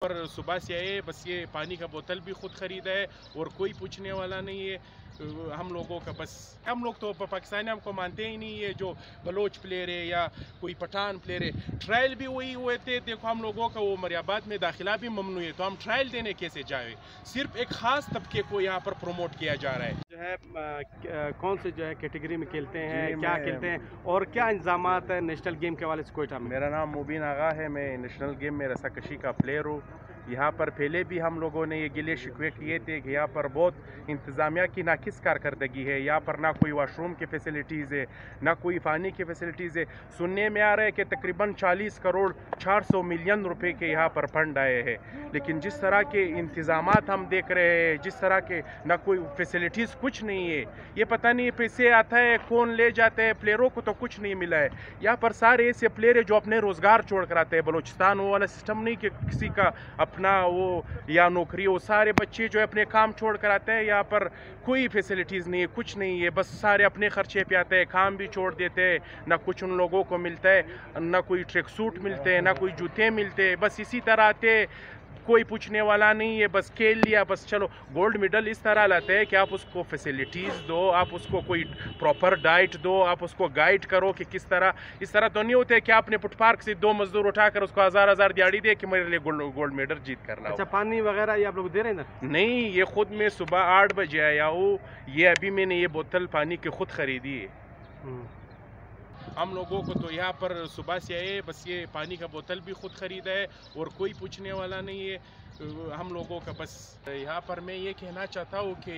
پر صبح سے آئے، بس یہ پانی کا بوتل بھی خود خریدا ہے اور کوئی پوچھنے والا نہیں ہے ہم لوگوں کا۔ بس ہم لوگ تو پاکستانی ہم کو مانتے ہی نہیں ہے، جو بلوچ پلیئر ہے یا کوئی پٹھان پلیئر ہے۔ ٹرائل بھی وہی ہوئے تھے، دیکھو ہم لوگوں کا وہ مریاباد میں داخلہ بھی ممنوع ہے، تو ہم ٹرائل دینے کیسے جائیں؟ صرف ایک خاص طبقے کو یہاں پر پروموٹ کیا جا رہا ہے۔ جو ہے کون سے جو ہے کیٹیگری میں کھیلتے ہیں، جی کیا کھیلتے ہیں اور کیا انتظامات ہیں نیشنل گیم کے حوالے سے کوئٹہ میں؟ میرا نام مبین آغا ہے، میں نیشنل گیم میں رسا کشی کا پلیئر ہوں۔ یہاں پر پہلے بھی ہم لوگوں نے یہ گلے شکوے کیے تھے کہ یہاں پر بہت انتظامیہ کی ناقص کارکردگی ہے، یہاں پر نہ کوئی واش روم کی فیسلٹیز ہے، نہ کوئی پانی کی فیسلٹیز ہے۔ سننے میں آ رہا ہے کہ تقریباً 40 کروڑ 400 ملین روپے کے یہاں پر فنڈ آئے ہیں، لیکن جس طرح کے انتظامات ہم دیکھ رہے ہیں، جس طرح کے نہ کوئی فیسلٹیز کچھ نہیں ہے، یہ پتہ نہیں پیسے آتا ہے کون لے جاتے ہیں، پلیئروں کو تو کچھ نہیں ملا ہے۔ یہاں پر سارے ایسے پلیئر ہیں جو اپنے روزگار چھوڑ کر آتے ہیں۔ بلوچستان وہ والا سسٹم نہیں کہ کسی کا اپنا وہ یا نوکری، وہ سارے بچے جو اپنے کام چھوڑ کر آتے ہیں، یہاں پر کوئی فیسلٹیز نہیں ہے، کچھ نہیں ہے، بس سارے اپنے خرچے پہ آتے ہیں، کام بھی چھوڑ دیتے ہیں، نہ کچھ ان لوگوں کو ملتا ہے، نہ کوئی ٹریک سوٹ ملتے ہیں، نہ کوئی جوتے ملتے ہیں، بس اسی طرح آتے، کوئی پوچھنے والا نہیں ہے، بس کھیل لیا، بس چلو۔ گولڈ میڈل اس طرح لاتے ہیں کہ آپ اس کو فیسلٹیز دو، آپ اس کو کوئی پراپر ڈائٹ دو، آپ اس کو گائیڈ کرو کہ کس طرح۔ اس طرح تو نہیں ہوتے کہ آپ نے فٹ پارک سے 2 مزدور اٹھا کر اس کو ہزار دیاڑی دے کہ میرے لیے گولڈ میڈل جیت کر لاؤ۔ اچھا، پانی وغیرہ یہ آپ لوگ دے رہے ہیں نا؟ نہیں، یہ خود میں صبح 8 بجے آیا ہوں، یہ ابھی میں نے یہ بوتل پانی کی خود خریدی ہے۔ ہم لوگوں کو تو یہاں پر صبح سے آئے، بس یہ پانی کا بوتل بھی خود خریدا ہے اور کوئی پوچھنے والا نہیں ہے ہم لوگوں کا۔ بس یہاں پر میں یہ کہنا چاہتا ہوں کہ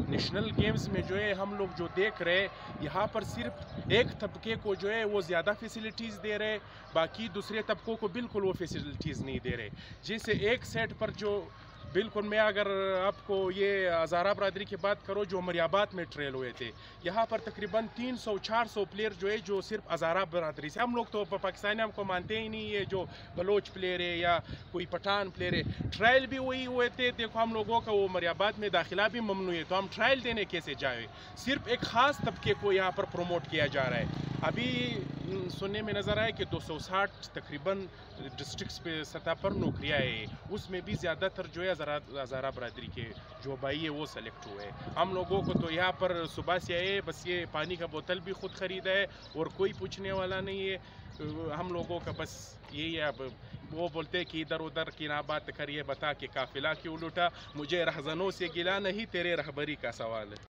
نیشنل گیمز میں جو ہے ہم لوگ جو دیکھ رہے، یہاں پر صرف ایک طبقے کو جو ہے وہ زیادہ فیسلٹیز دے رہے، باقی دوسرے طبقوں کو بالکل وہ فیسلٹیز نہیں دے رہے۔ جیسے ایک سیٹ پر جو بالکل، میں اگر آپ کو یہ ہزارہ برادری کی بات کرو جو مریاباد میں ٹریل ہوئے تھے، یہاں پر تقریباً 300-400 پلیئر جو ہے جو صرف ہزارہ برادری سے، ہم لوگ تو پاکستانی ہم کو مانتے ہی نہیں ہے، جو بلوچ پلیئر ہے یا کوئی پٹھان پلیئر ہے۔ ٹرائل بھی وہی ہوئے تھے، دیکھو ہم لوگوں کا وہ مریاباد میں داخلہ بھی ممنوع ہے، تو ہم ٹرائل دینے کیسے جائیں؟ صرف ایک خاص طبقے کو یہاں پر پروموٹ کیا جا رہا ہے۔ ابھی سننے میں نظر آئے کہ 260 تقریباً ڈسٹرکٹس پہ سطح پر نوکریاں ہیں، اس میں بھی زیادہ تر جو ہے ہزارہ برادری کے جو بھائی ہے وہ سلیکٹ ہوئے۔ ہم لوگوں کو تو یہاں پر صبح سے آئے، بس یہ پانی کا بوتل بھی خود خریدا ہے اور کوئی پوچھنے والا نہیں ہے ہم لوگوں کا۔ بس یہی ہے، اب وہ بولتے کہ ادھر ادھر کی نہ بات کریے، بتا کہ قافلہ کیوں لوٹا، مجھے رہزنوں سے گلا نہیں، تیرے رہبری کا سوال ہے۔